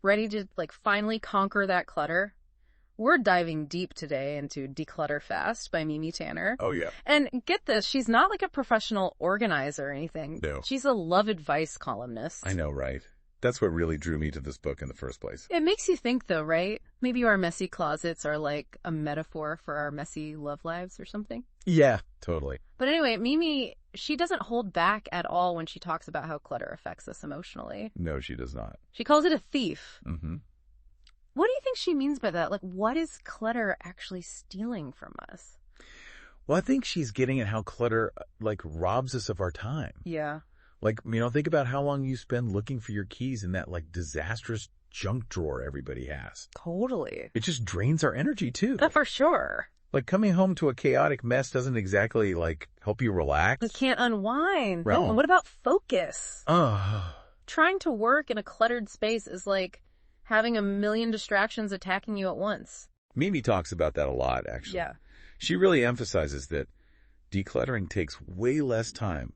Ready to, like, finally conquer that clutter? We're diving deep today into Declutter Fast by Mimi Tanner. Oh, yeah. And get this, she's not like a professional organizer or anything. No. She's a love advice columnist. I know, right? That's what really drew me to this book in the first place. It makes you think, though, right? Maybe our messy closets are like a metaphor for our messy love lives or something. Yeah, totally. But anyway, Mimi, she doesn't hold back at all when she talks about how clutter affects us emotionally. No, she does not. She calls it a thief. Mm-hmm. What do you think she means by that? Like, what is clutter actually stealing from us? Well, I think she's getting at how clutter, like, robs us of our time. Yeah. Like, think about how long you spend looking for your keys in that, like, disastrous junk drawer everybody has. Totally. It just drains our energy, too. For sure. Like, coming home to a chaotic mess doesn't exactly, like, help you relax. We can't unwind. Right. No, and what about focus? Oh. Trying to work in a cluttered space is like having a million distractions attacking you at once. Mimi talks about that a lot, actually. Yeah. She really emphasizes that decluttering takes way less time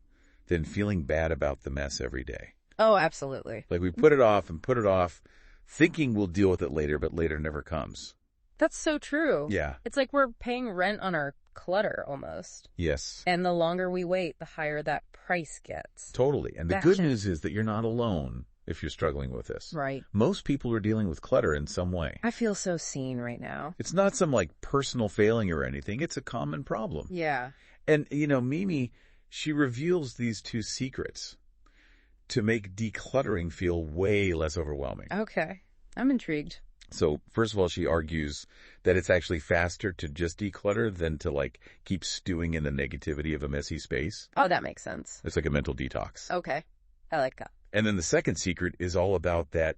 than feeling bad about the mess every day. Oh, absolutely. Like, we put it off and put it off, thinking we'll deal with it later, but later never comes. That's so true. Yeah. It's like we're paying rent on our clutter almost. Yes. And the longer we wait, the higher that price gets. Totally. And the good news is that you're not alone if you're struggling with this. Right. Most people are dealing with clutter in some way. I feel so seen right now. It's not some, like, personal failing or anything. It's a common problem. Yeah. And, Mimi, she reveals these two secrets to make decluttering feel way less overwhelming. Okay. I'm intrigued. So, first of all, she argues that it's actually faster to just declutter than to, like, keep stewing in the negativity of a messy space. Oh, that makes sense. It's like a mental detox. Okay. I like that. And then the second secret is all about that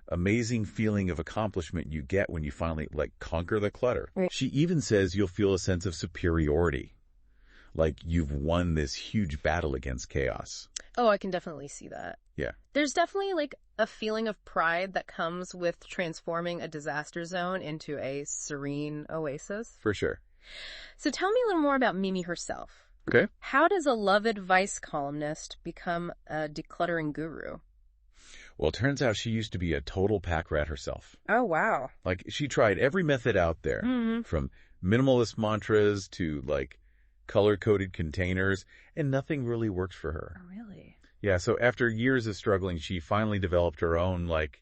amazing feeling of accomplishment you get when you finally, like, conquer the clutter. Right. She even says you'll feel a sense of superiority, like you've won this huge battle against chaos. Oh, I can definitely see that. Yeah. There's definitely like a feeling of pride that comes with transforming a disaster zone into a serene oasis. For sure. So tell me a little more about Mimi herself. Okay. How does a love advice columnist become a decluttering guru? Well, it turns out she used to be a total pack rat herself. Oh, wow. Like, she tried every method out there, from minimalist mantras to, like, color-coded containers, and nothing really worked for her. Oh, really? Yeah, so after years of struggling, she finally developed her own, like,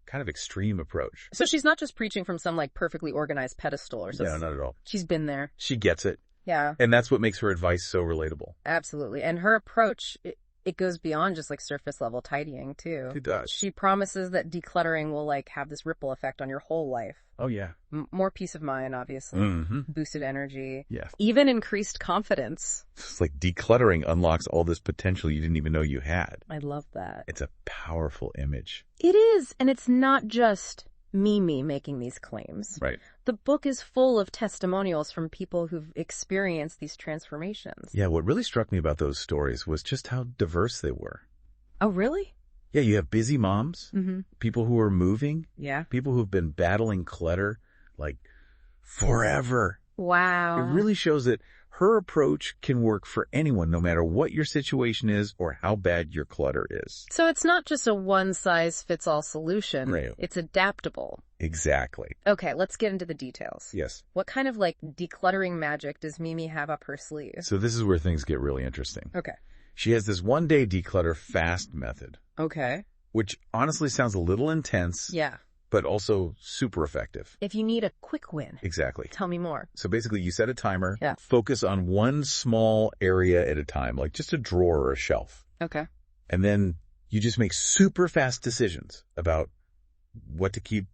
kind of extreme approach. So she's not just preaching from some, like, perfectly organized pedestal or something. No, not at all. She's been there. She gets it. Yeah. And that's what makes her advice so relatable. Absolutely. And her approach, it goes beyond just, like, surface level tidying, too. It does. She promises that decluttering will, like, have this ripple effect on your whole life. Oh, yeah. More peace of mind, obviously. Boosted energy. Yes. Even increased confidence. It's like decluttering unlocks all this potential you didn't even know you had. I love that. It's a powerful image. It is. And it's not just Mimi making these claims. Right. The book is full of testimonials from people who've experienced these transformations. Yeah, what really struck me about those stories was just how diverse they were. Oh, really? Yeah, you have busy moms, people who are moving, Yeah. people who've been battling clutter, like, forever. Wow. It really shows that her approach can work for anyone, no matter what your situation is or how bad your clutter is. So it's not just a one-size-fits-all solution. Right. It's adaptable. Exactly. Okay, let's get into the details. Yes. What kind of, like, decluttering magic does Mimi have up her sleeve? So this is where things get really interesting. Okay. She has this one-day declutter fast method, Okay. which honestly sounds a little intense, Yeah. but also super effective. If you need a quick win, Exactly. tell me more. So basically, you set a timer, Yeah. focus on one small area at a time, like just a drawer or a shelf. Okay. And then you just make super fast decisions about what to keep,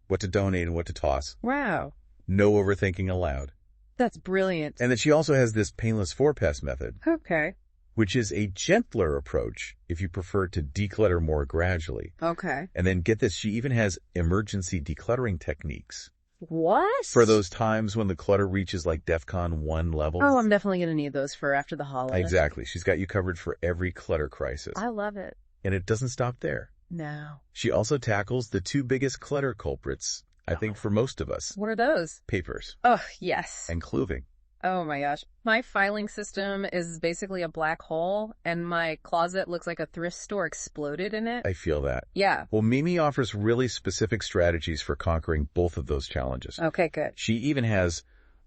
what to donate, and what to toss. Wow. No overthinking allowed. That's brilliant. And then she also has this painless four-pass method, Okay. which is a gentler approach if you prefer to declutter more gradually. Okay. And then get this, she even has emergency decluttering techniques What? for those times when the clutter reaches like DEFCON 1 level. Oh, I'm definitely going to need those for after the holiday. Exactly. She's got you covered for every clutter crisis. I love it. And it doesn't stop there. No. She also tackles the two biggest clutter culprits, I think, for most of us. What are those? Papers Oh, yes. and clothing. Oh my gosh. My filing system is basically a black hole, and my closet looks like a thrift store exploded in it. I feel that. Yeah. Well, Mimi offers really specific strategies for conquering both of those challenges. Okay, good. She even has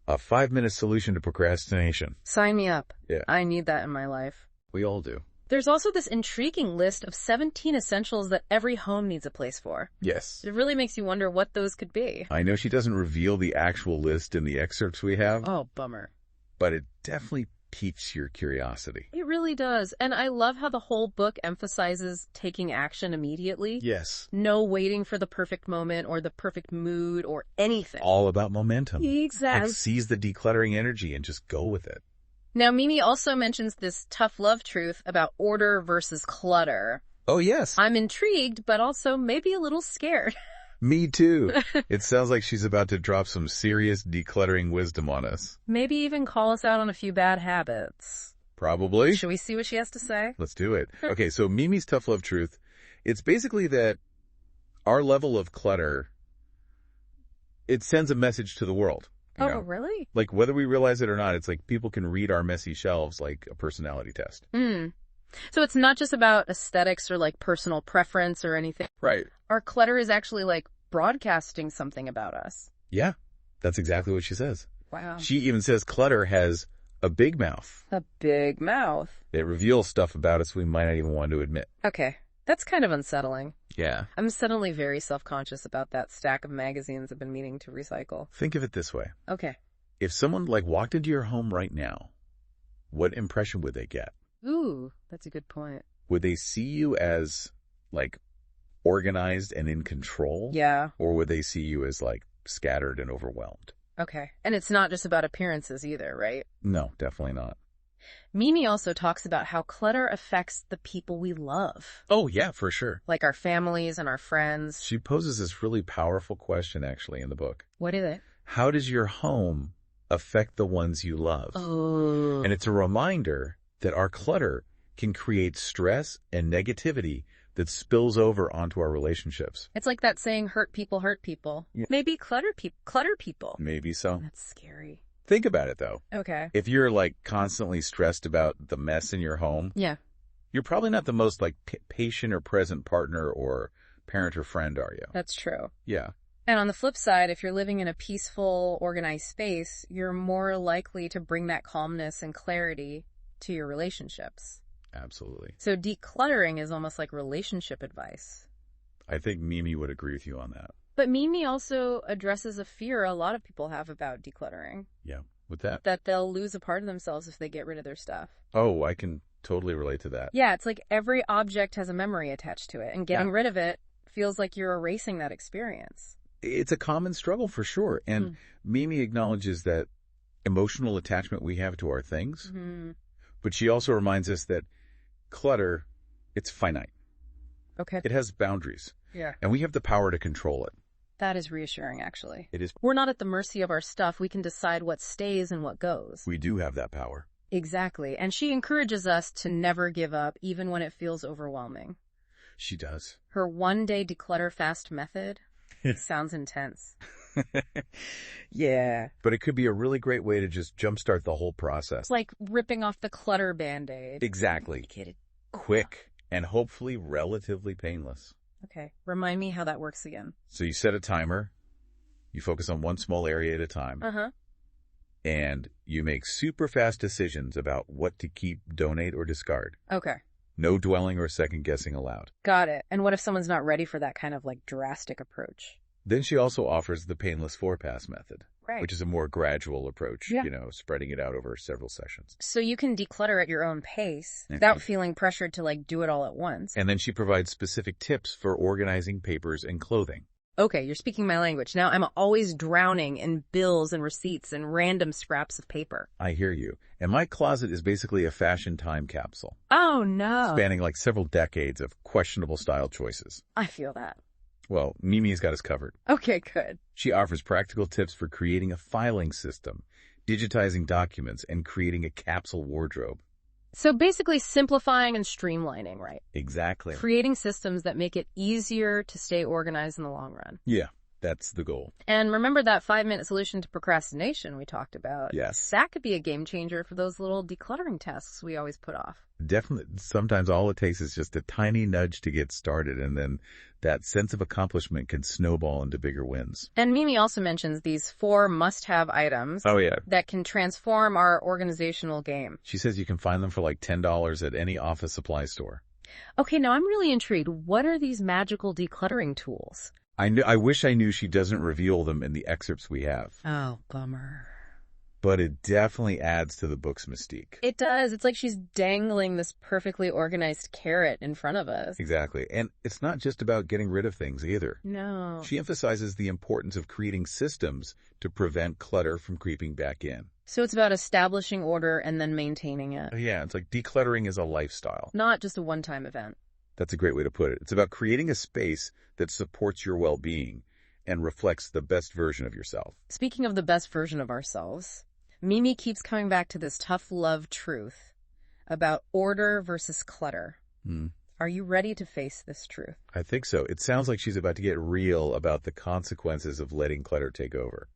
a 5-minute solution to procrastination. Sign me up. Yeah. I need that in my life. We all do. There's also this intriguing list of 17 essentials that every home needs a place for. Yes. It really makes you wonder what those could be. I know she doesn't reveal the actual list in the excerpts we have. Oh, bummer. But it definitely piques your curiosity. It really does. And I love how the whole book emphasizes taking action immediately. Yes. No waiting for the perfect moment or the perfect mood or anything. All about momentum. Exactly. Like seize the decluttering energy and just go with it. Now, Mimi also mentions this tough love truth about order versus clutter. Oh, yes. I'm intrigued, but also maybe a little scared. Me too. It sounds like she's about to drop some serious decluttering wisdom on us. Maybe even call us out on a few bad habits. Probably. Should we see what she has to say? Let's do it. Okay, so Mimi's tough love truth, it's basically that our level of clutter, it sends a message to the world. You know? Really? Like, whether we realize it or not, it's like people can read our messy shelves like a personality test. So it's not just about aesthetics or like personal preference or anything. Right. Our clutter is actually like broadcasting something about us. Yeah, that's exactly what she says. Wow. She even says clutter has a big mouth. A big mouth. It reveals stuff about us we might not even want to admit. Okay. That's kind of unsettling. Yeah. I'm suddenly very self-conscious about that stack of magazines I've been meaning to recycle. Think of it this way. Okay. If someone like walked into your home right now, what impression would they get? Ooh, that's a good point. Would they see you as like organized and in control? Yeah. Or would they see you as like scattered and overwhelmed? Okay. And it's not just about appearances either, right? No, definitely not. Mimi also talks about how clutter affects the people we love. Oh, yeah, for sure. Like our families and our friends. She poses this really powerful question, actually, in the book. What is it? How does your home affect the ones you love? Oh. And it's a reminder that our clutter can create stress and negativity that spills over onto our relationships. It's like that saying, hurt people hurt people. Yeah. Maybe clutter people. Maybe so. That's scary. Think about it, though. Okay. If you're like constantly stressed about the mess in your home, Yeah. you're probably not the most like patient or present partner or parent or friend, are you? That's true. Yeah. And on the flip side, if you're living in a peaceful, organized space, you're more likely to bring that calmness and clarity to your relationships. Absolutely. So decluttering is almost like relationship advice. I think Mimi would agree with you on that. But Mimi also addresses a fear a lot of people have about decluttering. Yeah. With that? That they'll lose a part of themselves if they get rid of their stuff. Oh, I can totally relate to that. Yeah, it's like every object has a memory attached to it, and getting rid of it feels like you're erasing that experience. It's a common struggle for sure. And Mimi acknowledges that emotional attachment we have to our things. But she also reminds us that clutter, it's finite. Okay. It has boundaries. Yeah. And we have the power to control it. That is reassuring, actually. It is. We're not at the mercy of our stuff. We can decide what stays and what goes. We do have that power. Exactly. And she encourages us to never give up, even when it feels overwhelming. She does. Her one-day Declutter Fast method sounds intense. Yeah. But it could be a really great way to just jumpstart the whole process. It's like ripping off the clutter Band-Aid. Exactly. Quick and hopefully relatively painless. Okay. Remind me how that works again. So you set a timer. You focus on one small area at a time. And you make super fast decisions about what to keep, donate, or discard. Okay. No dwelling or second guessing allowed. Got it. And what if someone's not ready for that kind of like drastic approach? Then she also offers the painless 4-pass method, Right. which is a more gradual approach, Yeah. spreading it out over several sessions. So you can declutter at your own pace without feeling pressured to like do it all at once. And then she provides specific tips for organizing papers and clothing. Okay, you're speaking my language. Now I'm always drowning in bills and receipts and random scraps of paper. I hear you. And my closet is basically a fashion time capsule. Oh, no. Spanning like several decades of questionable style choices. I feel that. Well, Mimi's got us covered. Okay, good. She offers practical tips for creating a filing system, digitizing documents, and creating a capsule wardrobe. So basically simplifying and streamlining, right? Exactly. Creating systems that make it easier to stay organized in the long run. Yeah. That's the goal. And remember that 5-minute solution to procrastination we talked about? Yes. That could be a game changer for those little decluttering tasks we always put off. Definitely. Sometimes all it takes is just a tiny nudge to get started, and then that sense of accomplishment can snowball into bigger wins. And Mimi also mentions these 4 must-have items that can transform our organizational game. She says you can find them for like $10 at any office supply store. Okay, now I'm really intrigued. What are these magical decluttering tools? I wish I knew. She doesn't reveal them in the excerpts we have. Oh, bummer. But it definitely adds to the book's mystique. It does. It's like she's dangling this perfectly organized carrot in front of us. Exactly. And it's not just about getting rid of things either. No. She emphasizes the importance of creating systems to prevent clutter from creeping back in. So it's about establishing order and then maintaining it. Yeah, it's like decluttering is a lifestyle. Not just a one-time event. That's a great way to put it. It's about creating a space that supports your well-being and reflects the best version of yourself. Speaking of the best version of ourselves, Mimi keeps coming back to this tough love truth about order versus clutter. Are you ready to face this truth? I think so. It sounds like she's about to get real about the consequences of letting clutter take over.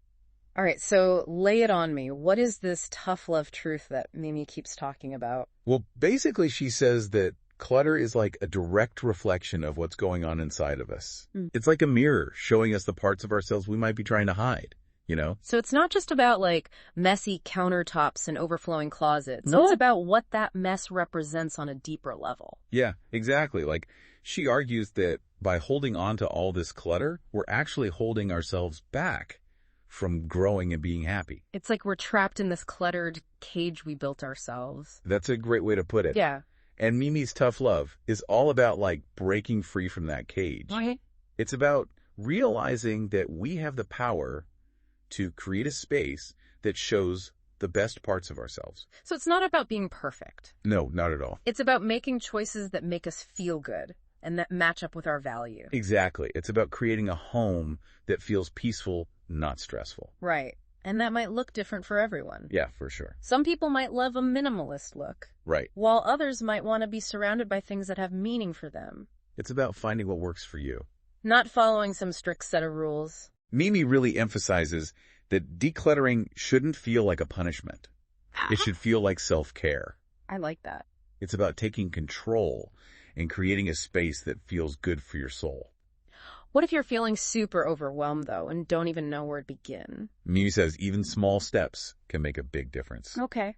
All right, so lay it on me. What is this tough love truth that Mimi keeps talking about? Well, basically she says that clutter is like a direct reflection of what's going on inside of us. It's like a mirror showing us the parts of ourselves we might be trying to hide, you know? So it's not just about like messy countertops and overflowing closets. No. It's about what that mess represents on a deeper level. Yeah, exactly. Like she argues that by holding on to all this clutter, we're actually holding ourselves back from growing and being happy. It's like we're trapped in this cluttered cage we built ourselves. That's a great way to put it. Yeah. And Mimi's tough love is all about like breaking free from that cage. Okay. It's about realizing that we have the power to create a space that shows the best parts of ourselves. So it's not about being perfect. No, not at all. It's about making choices that make us feel good and that match up with our value. Exactly. It's about creating a home that feels peaceful, not stressful. Right. And that might look different for everyone. Yeah, for sure. Some people might love a minimalist look. Right. While others might want to be surrounded by things that have meaning for them. It's about finding what works for you. Not following some strict set of rules. Mimi really emphasizes that decluttering shouldn't feel like a punishment. It should feel like self-care. I like that. It's about taking control and creating a space that feels good for your soul. What if you're feeling super overwhelmed, though, and don't even know where to begin? Mimi says even small steps can make a big difference. Okay.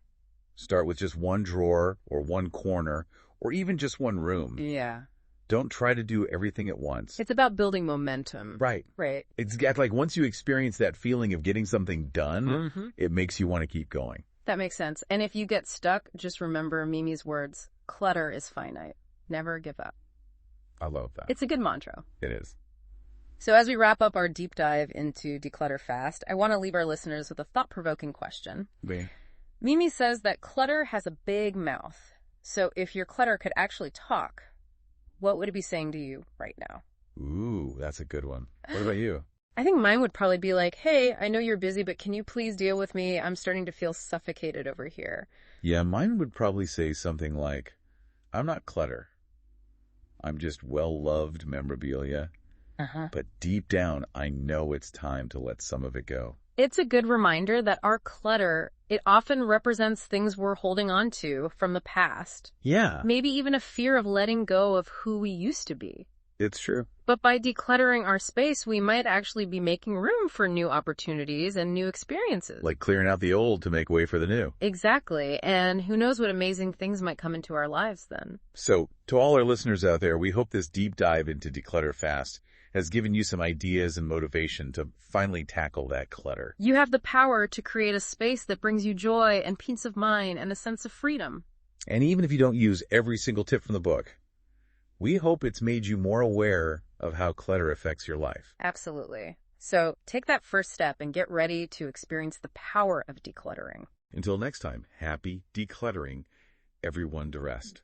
Start with just one drawer or one corner or even just one room. Yeah. Don't try to do everything at once. It's about building momentum. Right. Right. It's like once you experience that feeling of getting something done, it makes you want to keep going. That makes sense. And if you get stuck, just remember Mimi's words. Clutter is finite. Never give up. I love that. It's a good mantra. It is. So as we wrap up our deep dive into Declutter Fast, I want to leave our listeners with a thought-provoking question. Mimi says that clutter has a big mouth. So if your clutter could actually talk, what would it be saying to you right now? Ooh, that's a good one. What about you? I think mine would probably be like, hey, I know you're busy, but can you please deal with me? I'm starting to feel suffocated over here. Yeah, mine would probably say something like, I'm not clutter. I'm just well-loved memorabilia. But deep down, I know it's time to let some of it go. It's a good reminder that our clutter, it often represents things we're holding on to from the past. Yeah. Maybe even a fear of letting go of who we used to be. It's true. But by decluttering our space, we might actually be making room for new opportunities and new experiences. Like clearing out the old to make way for the new. Exactly. And who knows what amazing things might come into our lives then. So, to all our listeners out there, we hope this deep dive into Declutter Fast has given you some ideas and motivation to finally tackle that clutter. You have the power to create a space that brings you joy and peace of mind and a sense of freedom. And even if you don't use every single tip from the book, we hope it's made you more aware of how clutter affects your life. Absolutely. So take that first step and get ready to experience the power of decluttering. Until next time, happy decluttering everyone to rest.